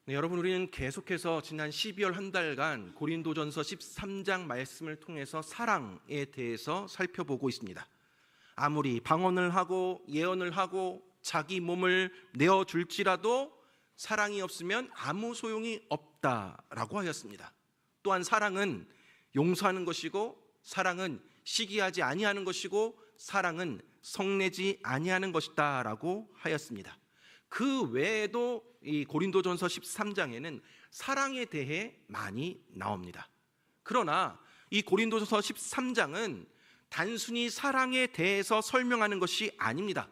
네, 여러분, 우리는 계속해서 지난 12월 한 달간 고린도전서 13장 말씀을 통해서 사랑에 대해서 살펴보고 있습니다. 아무리 방언을 하고 예언을 하고 자기 몸을 내어줄지라도 사랑이 없으면 아무 소용이 없다라고 하였습니다. 또한 사랑은 용서하는 것이고, 사랑은 시기하지 아니하는 것이고, 사랑은 성내지 아니하는 것이다 라고 하였습니다. 그 외에도 이 고린도전서 13장에는 사랑에 대해 많이 나옵니다. 그러나 이 고린도전서 13장은 단순히 사랑에 대해서 설명하는 것이 아닙니다.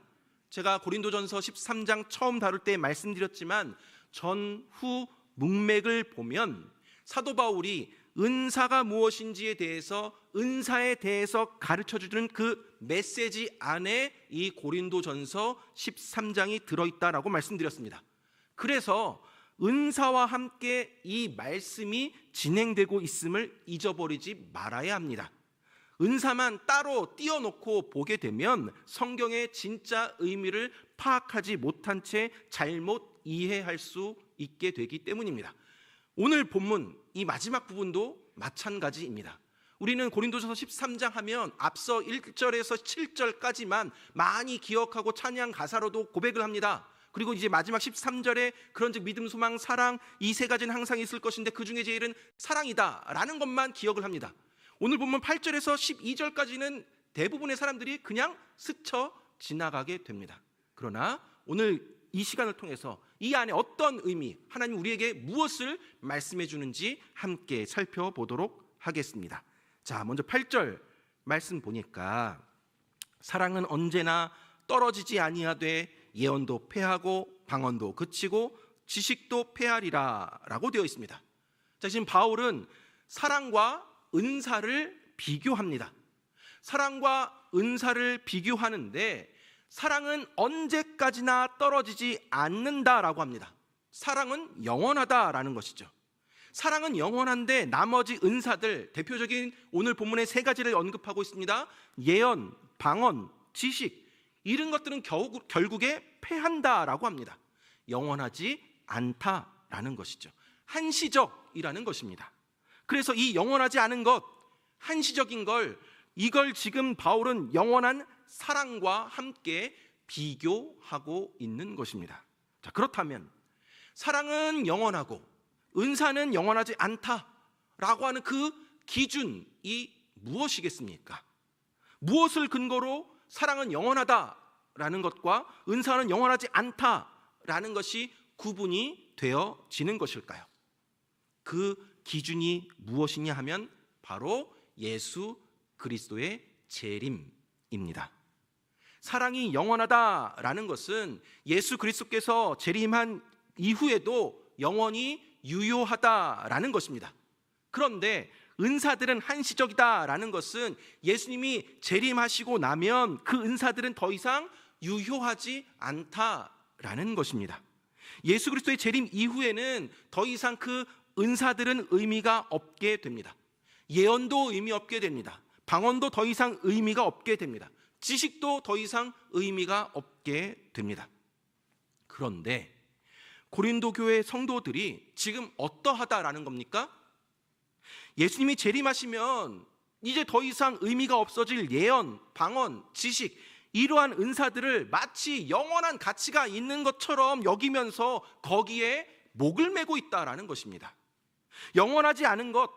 제가 고린도전서 13장 처음 다룰 때 말씀드렸지만 전후 문맥을 보면 사도 바울이 은사가 무엇인지에 대해서, 은사에 대해서 가르쳐주는 그 메시지 안에 이 고린도전서 13장이 들어있다라고 말씀드렸습니다. 그래서 은사와 함께 이 말씀이 진행되고 있음을 잊어버리지 말아야 합니다. 은사만 따로 띄워놓고 보게 되면 성경의 진짜 의미를 파악하지 못한 채 잘못 이해할 수 있게 되기 때문입니다. 오늘 본문 이 마지막 부분도 마찬가지입니다. 우리는 고린도전서 13장 하면 앞서 1절에서 7절까지만 많이 기억하고 찬양 가사로도 고백을 합니다. 그리고 이제 마지막 13절에 그런즉 믿음, 소망, 사랑 이 세 가지는 항상 있을 것인데 그 중에 제일은 사랑이다 라는 것만 기억을 합니다. 오늘 본문 8절에서 12절까지는 대부분의 사람들이 그냥 스쳐 지나가게 됩니다. 그러나 오늘 이 시간을 통해서 이 안에 어떤 의미, 하나님 우리에게 무엇을 말씀해 주는지 함께 살펴보도록 하겠습니다. 자, 먼저 8절 말씀 보니까 사랑은 언제나 떨어지지 아니하되 예언도 패하고 방언도 그치고 지식도 패하리라 라고 되어 있습니다. 자, 지금 바울은 사랑과 은사를 비교합니다. 사랑과 은사를 비교하는데 사랑은 언제까지나 떨어지지 않는다라고 합니다. 사랑은 영원하다라는 것이죠. 사랑은 영원한데 나머지 은사들, 대표적인 오늘 본문의 세 가지를 언급하고 있습니다. 예언, 방언, 지식, 이런 것들은 결국에 패한다라고 합니다. 영원하지 않다라는 것이죠. 한시적이라는 것입니다. 그래서 이 영원하지 않은 것, 한시적인 걸, 이걸 지금 바울은 영원한 사랑과 함께 비교하고 있는 것입니다. 자, 그렇다면 사랑은 영원하고 은사는 영원하지 않다라고 하는 그 기준이 무엇이겠습니까? 무엇을 근거로 사랑은 영원하다라는 것과 은사는 영원하지 않다라는 것이 구분이 되어지는 것일까요? 그 기준이 무엇이냐 하면 바로 예수 그리스도의 재림입니다. 사랑이 영원하다라는 것은 예수 그리스도께서 재림한 이후에도 영원히 유효하다라는 것입니다. 그런데 은사들은 한시적이다라는 것은 예수님이 재림하시고 나면 그 은사들은 더 이상 유효하지 않다라는 것입니다. 예수 그리스도의 재림 이후에는 더 이상 그 은사들은 의미가 없게 됩니다. 예언도 의미 없게 됩니다. 방언도 더 이상 의미가 없게 됩니다. 지식도 더 이상 의미가 없게 됩니다. 그런데 고린도 교회 성도들이 지금 어떠하다라는 겁니까? 예수님이 재림하시면 이제 더 이상 의미가 없어질 예언, 방언, 지식, 이러한 은사들을 마치 영원한 가치가 있는 것처럼 여기면서 거기에 목을 매고 있다라는 것입니다. 영원하지 않은 것,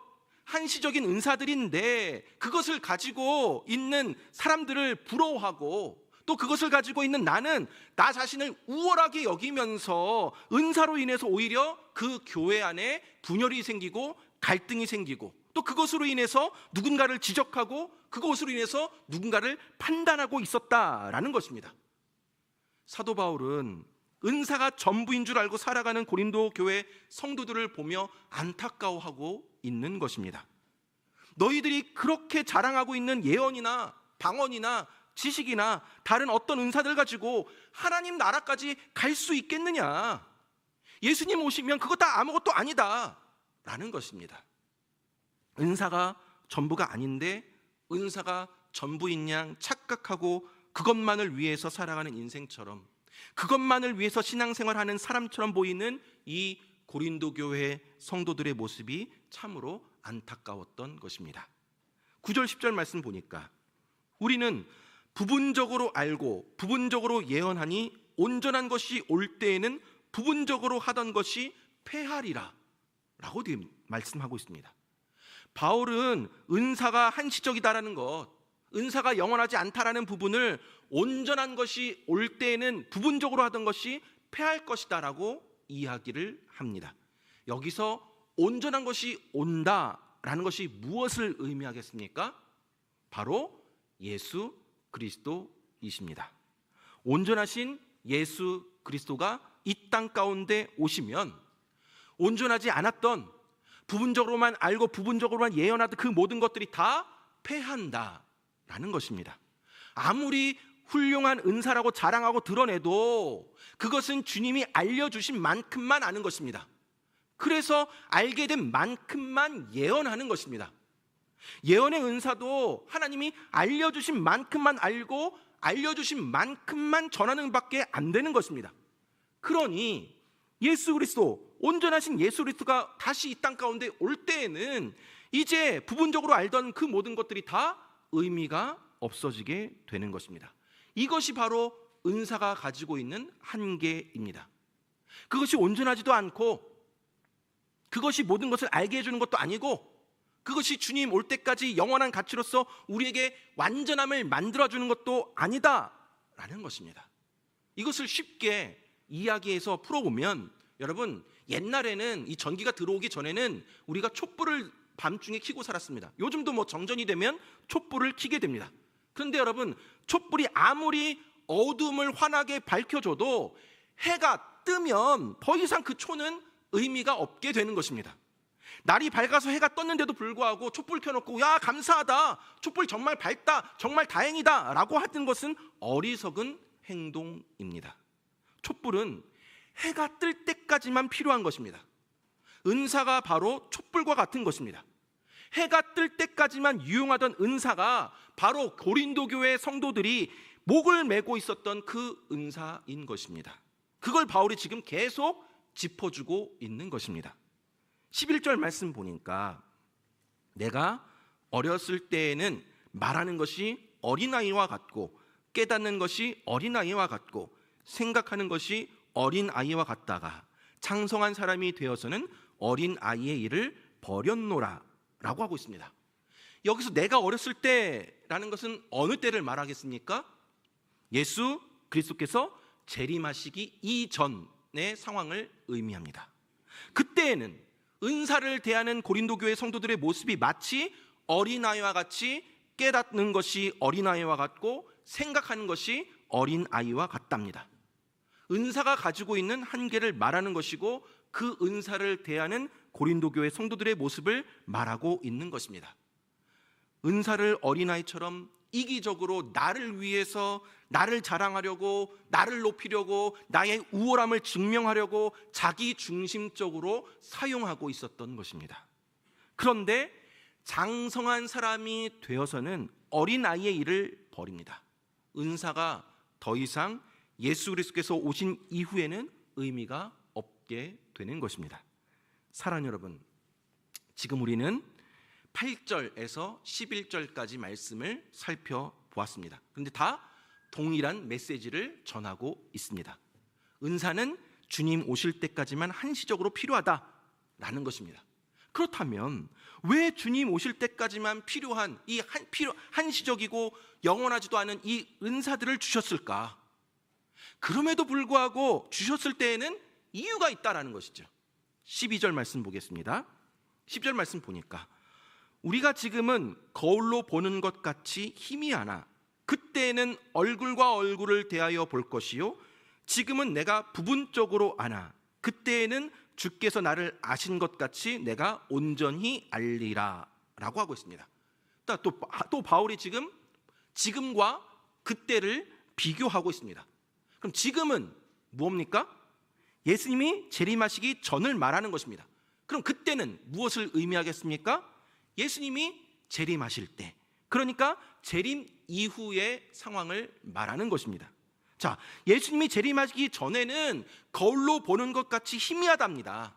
한시적인 은사들인데 그것을 가지고 있는 사람들을 부러워하고 또 그것을 가지고 있는 나는 나 자신을 우월하게 여기면서 은사로 인해서 오히려 그 교회 안에 분열이 생기고 갈등이 생기고 또 그것으로 인해서 누군가를 지적하고 그것으로 인해서 누군가를 판단하고 있었다라는 것입니다. 사도 바울은 은사가 전부인 줄 알고 살아가는 고린도 교회 성도들을 보며 안타까워하고 있는 것입니다. 너희들이 그렇게 자랑하고 있는 예언이나 방언이나 지식이나 다른 어떤 은사들 가지고 하나님 나라까지 갈 수 있겠느냐? 예수님 오시면 그거 다 아무것도 아니다 라는 것입니다. 은사가 전부가 아닌데 은사가 전부인 양 착각하고 그것만을 위해서 살아가는 인생처럼, 그것만을 위해서 신앙생활하는 사람처럼 보이는 이 고린도 교회 성도들의 모습이 참으로 안타까웠던 것입니다. 9절 10절 말씀 보니까 우리는 부분적으로 알고 부분적으로 예언하니 온전한 것이 올 때에는 부분적으로 하던 것이 패하리라 라고 말씀하고 있습니다. 바울은 은사가 한시적이다라는 것, 은사가 영원하지 않다라는 부분을 온전한 것이 올 때에는 부분적으로 하던 것이 패할 것이다 라고 이야기를 합니다. 여기서 온전한 것이 온다라는 것이 무엇을 의미하겠습니까? 바로 예수 그리스도이십니다. 온전하신 예수 그리스도가 이 땅 가운데 오시면 온전하지 않았던, 부분적으로만 알고 부분적으로만 예언하던 그 모든 것들이 다 패한다라는 것입니다. 아무리 훌륭한 은사라고 자랑하고 드러내도 그것은 주님이 알려주신 만큼만 아는 것입니다. 그래서 알게 된 만큼만 예언하는 것입니다. 예언의 은사도 하나님이 알려주신 만큼만 알고 알려주신 만큼만 전하는 밖에 안 되는 것입니다. 그러니 예수 그리스도, 온전하신 예수 그리스도가 다시 이 땅 가운데 올 때에는 이제 부분적으로 알던 그 모든 것들이 다 의미가 없어지게 되는 것입니다. 이것이 바로 은사가 가지고 있는 한계입니다. 그것이 온전하지도 않고 그것이 모든 것을 알게 해주는 것도 아니고 그것이 주님 올 때까지 영원한 가치로서 우리에게 완전함을 만들어주는 것도 아니다라는 것입니다. 이것을 쉽게 이야기해서 풀어보면, 여러분, 옛날에는 이 전기가 들어오기 전에는 우리가 촛불을 밤중에 켜고 살았습니다. 요즘도 뭐 정전이 되면 촛불을 켜게 됩니다. 그런데 여러분, 촛불이 아무리 어둠을 환하게 밝혀줘도 해가 뜨면 더 이상 그 초는 의미가 없게 되는 것입니다. 날이 밝아서 해가 떴는데도 불구하고 촛불 켜놓고 야 감사하다, 촛불 정말 밝다, 정말 다행이다 라고 하는 것은 어리석은 행동입니다. 촛불은 해가 뜰 때까지만 필요한 것입니다. 은사가 바로 촛불과 같은 것입니다. 해가 뜰 때까지만 유용하던 은사가 바로 고린도 교회 성도들이 목을 메고 있었던 그 은사인 것입니다. 그걸 바울이 지금 계속 짚어주고 있는 것입니다. 11절 말씀 보니까 내가 어렸을 때에는 말하는 것이 어린아이와 같고 깨닫는 것이 어린아이와 같고 생각하는 것이 어린아이와 같다가 장성한 사람이 되어서는 어린아이의 일을 버렸노라 라고 하고 있습니다. 여기서 내가 어렸을 때라는 것은 어느 때를 말하겠습니까? 예수 그리스도께서 재림하시기 이전의 상황을 의미합니다. 그때에는 은사를 대하는 고린도 교회 성도들의 모습이 마치 어린아이와 같이 깨닫는 것이 어린아이와 같고 생각하는 것이 어린아이와 같답니다. 은사가 가지고 있는 한계를 말하는 것이고 그 은사를 대하는 고린도 교회 성도들의 모습을 말하고 있는 것입니다. 은사를 어린아이처럼 이기적으로 나를 위해서 나를 자랑하려고, 나를 높이려고, 나의 우월함을 증명하려고 자기 중심적으로 사용하고 있었던 것입니다. 그런데 장성한 사람이 되어서는 어린아이의 일을 버립니다. 은사가 더 이상 예수 그리스도께서 오신 이후에는 의미가 없게 되는 것입니다. 사랑하는 여러분, 지금 우리는 8절에서 11절까지 말씀을 살펴보았습니다. 그런데 다 동일한 메시지를 전하고 있습니다. 은사는 주님 오실 때까지만 한시적으로 필요하다라는 것입니다. 그렇다면 왜 주님 오실 때까지만 필요한 이 한시적이고 영원하지도 않은 이 은사들을 주셨을까? 그럼에도 불구하고 주셨을 때에는 이유가 있다라는 것이죠. 12절 말씀 보겠습니다. 10절 말씀 보니까 우리가 지금은 거울로 보는 것 같이 희미하나 그때에는 얼굴과 얼굴을 대하여 볼 것이요 지금은 내가 부분적으로 아나 그때에는 주께서 나를 아신 것 같이 내가 온전히 알리라 라고 하고 있습니다. 또 바울이 지금과 그때를 비교하고 있습니다. 그럼 지금은 무엇입니까? 예수님이 재림하시기 전을 말하는 것입니다. 그럼 그때는 무엇을 의미하겠습니까? 예수님이 재림하실 때, 그러니까 재림 이후의 상황을 말하는 것입니다. 자, 예수님이 재림하시기 전에는 거울로 보는 것 같이 희미하답니다.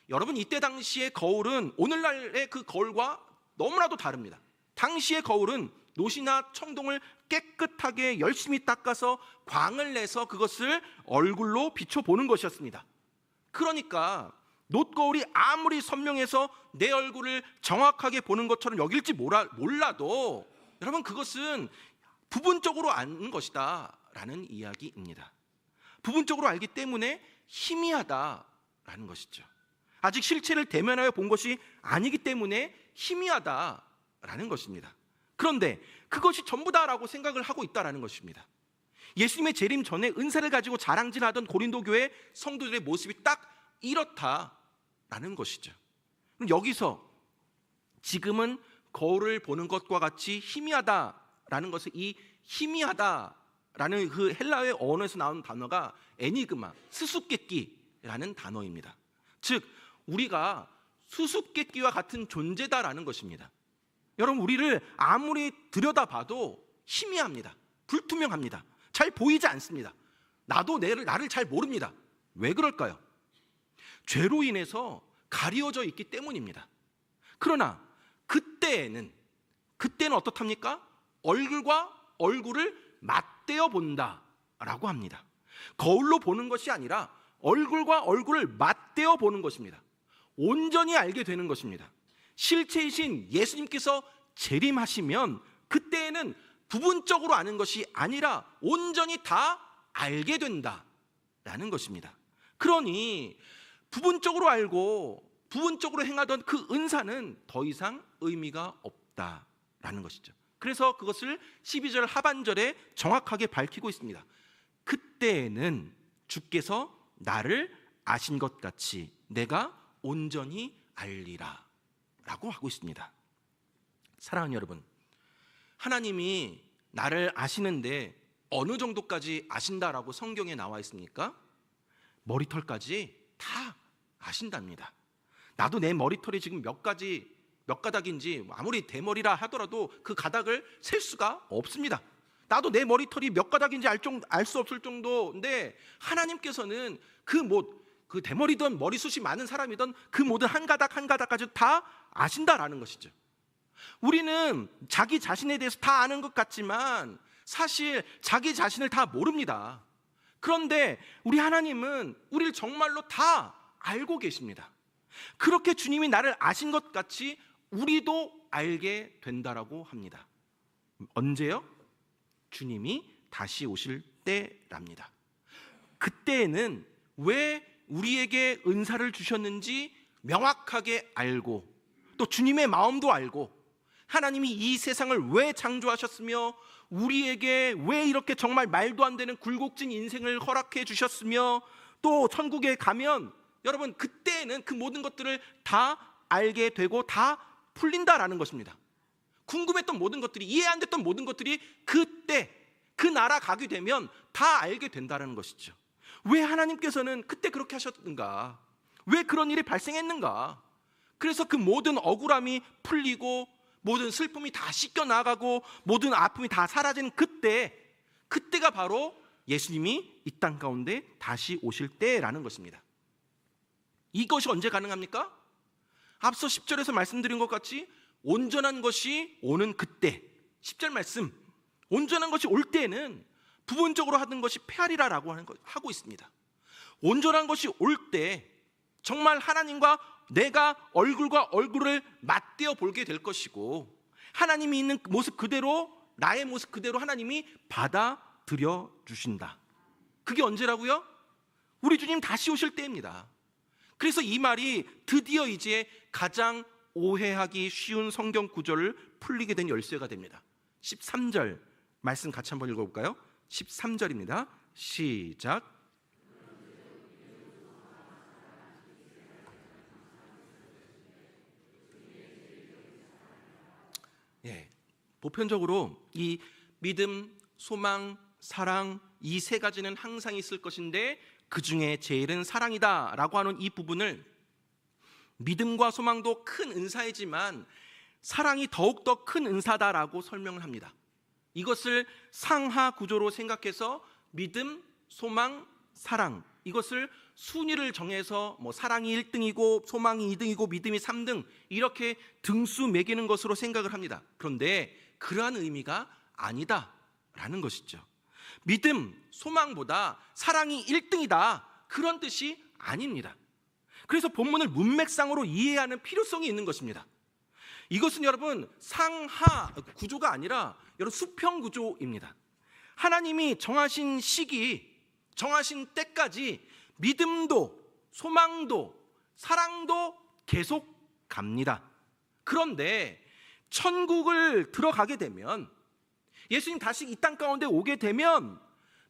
여러분, 이때 당시의 거울은 오늘날의 그 거울과 너무나도 다릅니다. 당시의 거울은 노시나 청동을 깨끗하게 열심히 닦아서 광을 내서 그것을 얼굴로 비춰보는 것이었습니다. 그러니까 놋거울이 아무리 선명해서 내 얼굴을 정확하게 보는 것처럼 여길지 몰라도 여러분, 그것은 부분적으로 아는 것이다 라는 이야기입니다. 부분적으로 알기 때문에 희미하다라는 것이죠. 아직 실체를 대면하여 본 것이 아니기 때문에 희미하다라는 것입니다. 그런데 그것이 전부다라고 생각을 하고 있다라는 것입니다. 예수님의 재림 전에 은사를 가지고 자랑질하던 고린도 교회 성도들의 모습이 딱 이렇다라는 것이죠. 그럼 여기서 지금은 거울을 보는 것과 같이 희미하다라는 것을, 이 희미하다라는 그 헬라어의 언어에서 나오는 단어가 에니그마, 수수께끼라는 단어입니다. 즉 우리가 수수께끼와 같은 존재다라는 것입니다. 여러분, 우리를 아무리 들여다봐도 희미합니다. 불투명합니다. 잘 보이지 않습니다. 나도 나를 잘 모릅니다. 왜 그럴까요? 죄로 인해서 가리워져 있기 때문입니다. 그러나 그때는 어떻답니까? 얼굴과 얼굴을 맞대어 본다라고 합니다. 거울로 보는 것이 아니라 얼굴과 얼굴을 맞대어 보는 것입니다. 온전히 알게 되는 것입니다. 실체이신 예수님께서 재림하시면 그때에는 부분적으로 아는 것이 아니라 온전히 다 알게 된다라는 것입니다. 그러니 부분적으로 알고 부분적으로 행하던 그 은사는 더 이상 의미가 없다라는 것이죠. 그래서 그것을 12절 하반절에 정확하게 밝히고 있습니다. 그때에는 주께서 나를 아신 것 같이 내가 온전히 알리라 라고 하고 있습니다. 사랑하는 여러분, 하나님이 나를 아시는데 어느 정도까지 아신다라고 성경에 나와 있습니까? 머리털까지 다 아신답니다. 나도 내 머리털이 지금 몇 가닥인지 아무리 대머리라 하더라도 그 가닥을 셀 수가 없습니다. 나도 내 머리털이 몇 가닥인지 알 수 없을 정도인데 하나님께서는 그 대머리든 머리숱이 많은 사람이든 그 모든 한 가닥 한 가닥까지 다 아신다라는 것이죠. 우리는 자기 자신에 대해서 다 아는 것 같지만 사실 자기 자신을 다 모릅니다. 그런데 우리 하나님은 우리를 정말로 다 알고 계십니다. 그렇게 주님이 나를 아신 것 같이 우리도 알게 된다라고 합니다. 언제요? 주님이 다시 오실 때랍니다. 그때에는 왜 우리에게 은사를 주셨는지 명확하게 알고, 또 주님의 마음도 알고, 하나님이 이 세상을 왜 창조하셨으며 우리에게 왜 이렇게 정말 말도 안 되는 굴곡진 인생을 허락해 주셨으며 또 천국에 가면 여러분 그때는 그 모든 것들을 다 알게 되고 다 풀린다라는 것입니다. 궁금했던 모든 것들이, 이해 안 됐던 모든 것들이 그때 그 나라 가게 되면 다 알게 된다는 것이죠. 왜 하나님께서는 그때 그렇게 하셨는가? 왜 그런 일이 발생했는가? 그래서 그 모든 억울함이 풀리고 모든 슬픔이 다 씻겨나가고 모든 아픔이 다 사라지는 그때가 바로 예수님이 이 땅 가운데 다시 오실 때라는 것입니다. 이것이 언제 가능합니까? 앞서 10절에서 말씀드린 것 같이 온전한 것이 오는 그때, 10절 말씀, 온전한 것이 올 때는 부분적으로 하던 것이 폐하리라라고 하고 있습니다. 온전한 것이 올 때 정말 하나님과 내가 얼굴과 얼굴을 맞대어 보게 될 것이고 하나님이 있는 모습 그대로, 나의 모습 그대로 하나님이 받아들여 주신다. 그게 언제라고요? 우리 주님 다시 오실 때입니다. 그래서 이 말이 드디어 이제 가장 오해하기 쉬운 성경 구절을 풀리게 된 열쇠가 됩니다. 13절 말씀 같이 한번 읽어볼까요? 13절입니다. 시작. 보편적으로 이 믿음, 소망, 사랑 이 세 가지는 항상 있을 것인데 그 중에 제일은 사랑이다라고 하는 이 부분을 믿음과 소망도 큰 은사이지만 사랑이 더욱더 큰 은사다라고 설명을 합니다. 이것을 상하 구조로 생각해서 믿음, 소망, 사랑 이것을 순위를 정해서 사랑이 1등이고 소망이 2등이고 믿음이 3등 이렇게 등수 매기는 것으로 생각을 합니다. 그런데 그러한 의미가 아니다라는 것이죠. 믿음, 소망보다 사랑이 1등이다 그런 뜻이 아닙니다. 그래서 본문을 문맥상으로 이해하는 필요성이 있는 것입니다. 이것은 여러분 상하 구조가 아니라 여러분 수평 구조입니다. 하나님이 정하신 시기, 정하신 때까지 믿음도 소망도 사랑도 계속 갑니다. 그런데 천국을 들어가게 되면, 예수님 다시 이 땅 가운데 오게 되면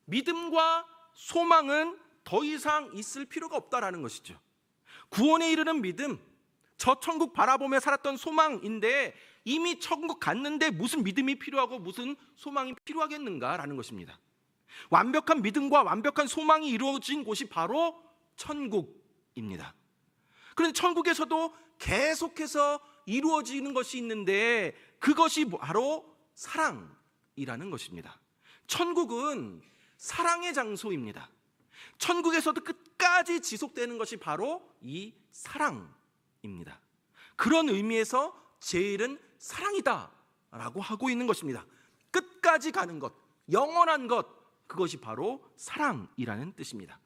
믿음과 소망은 더 이상 있을 필요가 없다라는 것이죠. 구원에 이르는 믿음, 저 천국 바라보며 살았던 소망인데 이미 천국 갔는데 무슨 믿음이 필요하고 무슨 소망이 필요하겠는가라는 것입니다. 완벽한 믿음과 완벽한 소망이 이루어진 곳이 바로 천국입니다. 그런데 천국에서도 계속해서 이루어지는 것이 있는데 그것이 바로 사랑이라는 것입니다. 천국은 사랑의 장소입니다. 천국에서도 끝까지 지속되는 것이 바로 이 사랑입니다. 그런 의미에서 제일은 사랑이다 라고 하고 있는 것입니다. 끝까지 가는 것, 영원한 것, 그것이 바로 사랑이라는 뜻입니다.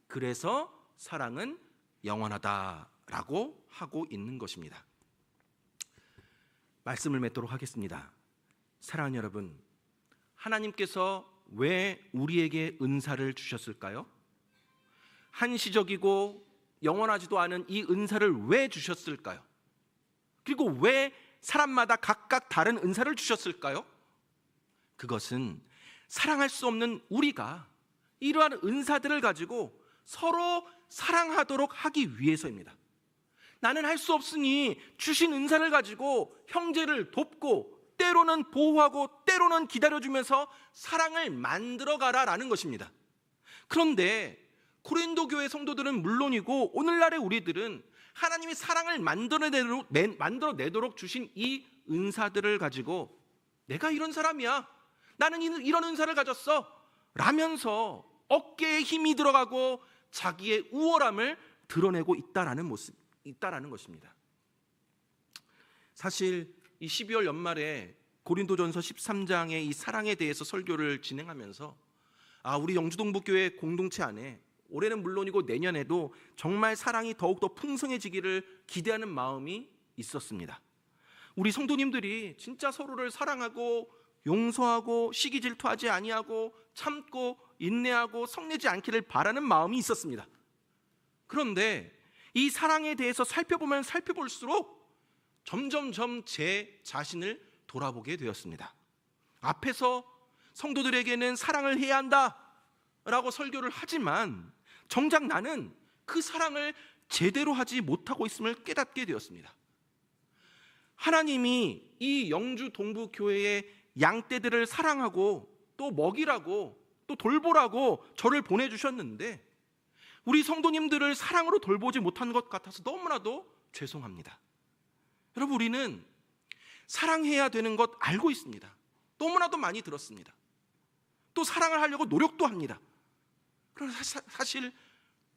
그래서 사랑은 영원하다라고 하고 있는 것입니다. 말씀을 맺도록 하겠습니다. 사랑하는 여러분, 하나님께서 왜 우리에게 은사를 주셨을까요? 한시적이고 영원하지도 않은 이 은사를 왜 주셨을까요? 그리고 왜 사람마다 각각 다른 은사를 주셨을까요? 그것은 사랑할 수 없는 우리가 이러한 은사들을 가지고 서로 사랑하도록 하기 위해서입니다. 나는 할 수 없으니 주신 은사를 가지고 형제를 돕고 때로는 보호하고 때로는 기다려주면서 사랑을 만들어가라라는 것입니다. 그런데 고린도 교회 성도들은 물론이고 오늘날의 우리들은 하나님이 사랑을 만들어내도록 주신 이 은사들을 가지고 내가 이런 사람이야, 나는 이런 은사를 가졌어 라면서 어깨에 힘이 들어가고 자기의 우월함을 드러내고 있다라는 것입니다. 사실 이 12월 연말에 고린도전서 13장의 이 사랑에 대해서 설교를 진행하면서 우리 영주동부교회 공동체 안에 올해는 물론이고 내년에도 정말 사랑이 더욱더 풍성해지기를 기대하는 마음이 있었습니다. 우리 성도님들이 진짜 서로를 사랑하고 용서하고 시기 질투하지 아니하고 참고 인내하고 성내지 않기를 바라는 마음이 있었습니다. 그런데 이 사랑에 대해서 살펴보면 살펴볼수록 점점점 제 자신을 돌아보게 되었습니다. 앞에서 성도들에게는 사랑을 해야 한다라고 설교를 하지만 정작 나는 그 사랑을 제대로 하지 못하고 있음을 깨닫게 되었습니다. 하나님이 이 영주 동부교회의 양떼들을 사랑하고 또 먹이라고 또 돌보라고 저를 보내주셨는데 우리 성도님들을 사랑으로 돌보지 못한 것 같아서 너무나도 죄송합니다. 여러분, 우리는 사랑해야 되는 것 알고 있습니다. 너무나도 많이 들었습니다. 또 사랑을 하려고 노력도 합니다. 그러나 사실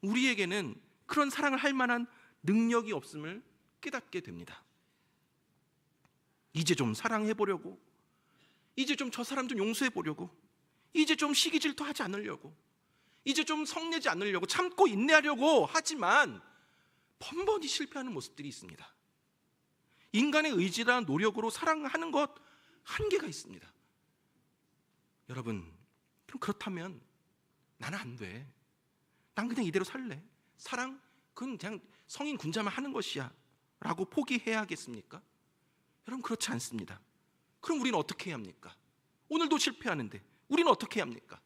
우리에게는 그런 사랑을 할 만한 능력이 없음을 깨닫게 됩니다. 이제 좀 사랑해보려고, 이제 좀 저 사람 좀 용서해보려고, 이제 좀 시기 질투하지 않으려고, 이제 좀 성내지 않으려고, 참고 인내하려고 하지만 번번이 실패하는 모습들이 있습니다. 인간의 의지나 노력으로 사랑하는 것 한계가 있습니다. 여러분, 그럼 그렇다면 나는 안 돼, 난 그냥 이대로 살래, 사랑 그건 그냥 성인 군자만 하는 것이야 라고 포기해야겠습니까? 여러분, 그렇지 않습니다. 그럼 우리는 어떻게 해야 합니까? 오늘도 실패하는데 우리는 어떻게 해야 합니까?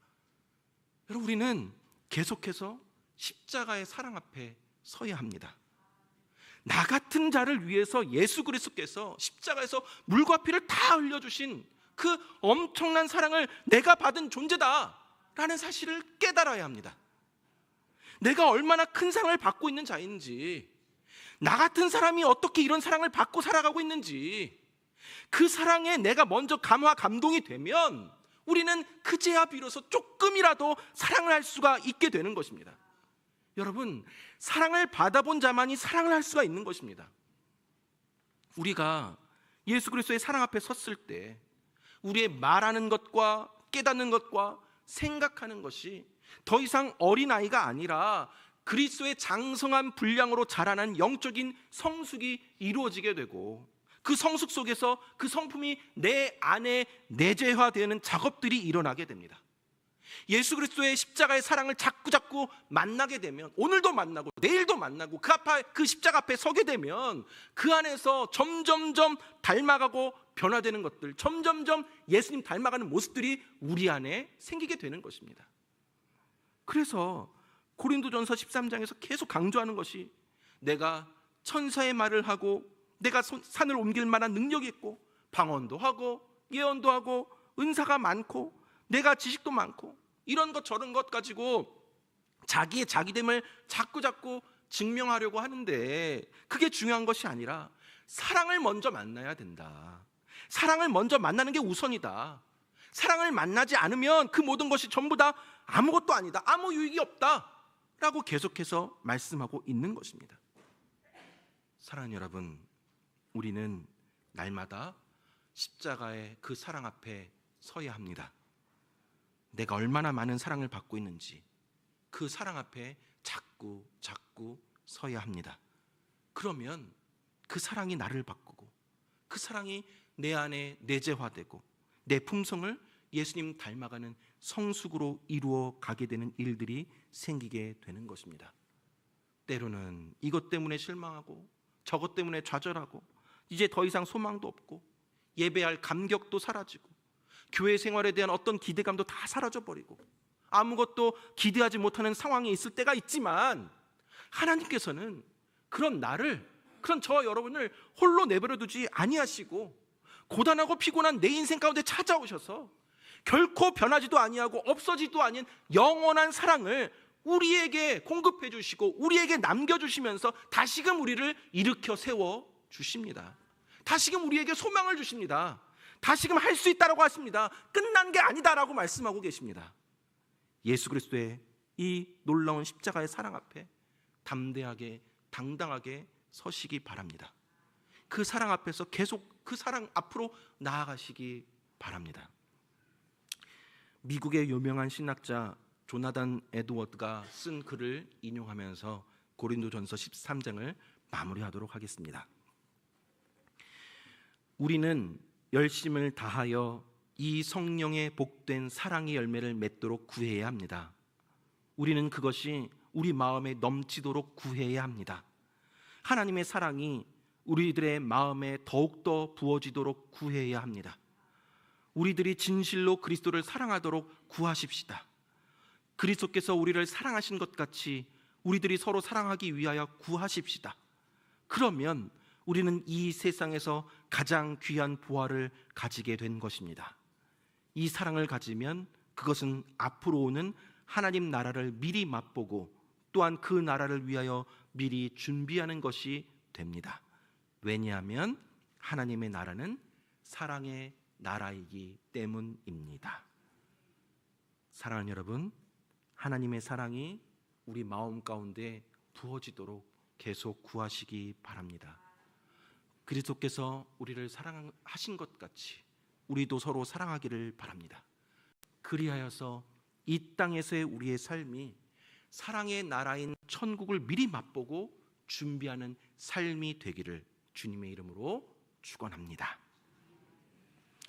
여러분, 우리는 계속해서 십자가의 사랑 앞에 서야 합니다. 나 같은 자를 위해서 예수 그리스도께서 십자가에서 물과 피를 다 흘려주신 그 엄청난 사랑을 내가 받은 존재다라는 사실을 깨달아야 합니다. 내가 얼마나 큰 사랑을 받고 있는 자인지, 나 같은 사람이 어떻게 이런 사랑을 받고 살아가고 있는지, 그 사랑에 내가 먼저 감동이 되면 우리는 그제야 비로소 조금이라도 사랑을 할 수가 있게 되는 것입니다. 여러분, 사랑을 받아본 자만이 사랑을 할 수가 있는 것입니다. 우리가 예수 그리스도의 사랑 앞에 섰을 때 우리의 말하는 것과 깨닫는 것과 생각하는 것이 더 이상 어린아이가 아니라 그리스도의 장성한 분량으로 자라난 영적인 성숙이 이루어지게 되고, 그 성숙 속에서 그 성품이 내 안에 내재화되는 작업들이 일어나게 됩니다. 예수 그리스도의 십자가의 사랑을 자꾸 만나게 되면, 오늘도 만나고 내일도 만나고 그 십자가 앞에 서게 되면 그 안에서 점점점 닮아가고 변화되는 것들, 점점점 예수님 닮아가는 모습들이 우리 안에 생기게 되는 것입니다. 그래서 고린도전서 13장에서 계속 강조하는 것이, 내가 천사의 말을 하고 내가 산을 옮길 만한 능력이 있고 방언도 하고 예언도 하고 은사가 많고 내가 지식도 많고 이런 것 저런 것 가지고 자기의 자기됨을 자꾸 증명하려고 하는데, 그게 중요한 것이 아니라 사랑을 먼저 만나야 된다. 사랑을 먼저 만나는 게 우선이다. 사랑을 만나지 않으면 그 모든 것이 전부 다 아무것도 아니다, 아무 유익이 없다 라고 계속해서 말씀하고 있는 것입니다. 사랑하는 여러분, 우리는 날마다 십자가의 그 사랑 앞에 서야 합니다. 내가 얼마나 많은 사랑을 받고 있는지 그 사랑 앞에 자꾸 서야 합니다. 그러면 그 사랑이 나를 바꾸고 그 사랑이 내 안에 내재화되고 내 품성을 예수님 닮아가는 성숙으로 이루어 가게 되는 일들이 생기게 되는 것입니다. 때로는 이것 때문에 실망하고 저것 때문에 좌절하고 이제 더 이상 소망도 없고 예배할 감격도 사라지고 교회 생활에 대한 어떤 기대감도 다 사라져버리고 아무것도 기대하지 못하는 상황에 있을 때가 있지만, 하나님께서는 그런 나를, 그런 저와 여러분을 홀로 내버려 두지 아니하시고 고단하고 피곤한 내 인생 가운데 찾아오셔서 결코 변하지도 아니하고 없어지도 아닌 영원한 사랑을 우리에게 공급해 주시고 우리에게 남겨주시면서 다시금 우리를 일으켜 세워 주십니다. 다시금 우리에게 소망을 주십니다. 다시금 할 수 있다라고 하십니다. 끝난 게 아니다라고 말씀하고 계십니다. 예수 그리스도의 이 놀라운 십자가의 사랑 앞에 담대하게 당당하게 서시기 바랍니다. 그 사랑 앞에서 계속 그 사랑 앞으로 나아가시기 바랍니다. 미국의 유명한 신학자 조나단 에드워드가 쓴 글을 인용하면서 고린도전서 13장을 마무리하도록 하겠습니다. 우리는 열심을 다하여 이 성령의 복된 사랑의 열매를 맺도록 구해야 합니다. 우리는 그것이 우리 마음에 넘치도록 구해야 합니다. 하나님의 사랑이 우리들의 마음에 더욱더 부어지도록 구해야 합니다. 우리들이 진실로 그리스도를 사랑하도록 구하십시다. 그리스도께서 우리를 사랑하신 것 같이 우리들이 서로 사랑하기 위하여 구하십시다. 그러면 우리는 이 세상에서 가장 귀한 보화를 가지게 된 것입니다. 이 사랑을 가지면 그것은 앞으로 오는 하나님 나라를 미리 맛보고 또한 그 나라를 위하여 미리 준비하는 것이 됩니다. 왜냐하면 하나님의 나라는 사랑의 나라이기 때문입니다. 사랑하는 여러분, 하나님의 사랑이 우리 마음 가운데 부어지도록 계속 구하시기 바랍니다. 그리스도께서 우리를 사랑하신 것 같이 우리도 서로 사랑하기를 바랍니다. 그리하여서 이 땅에서의 우리의 삶이 사랑의 나라인 천국을 미리 맛보고 준비하는 삶이 되기를 주님의 이름으로 축원합니다.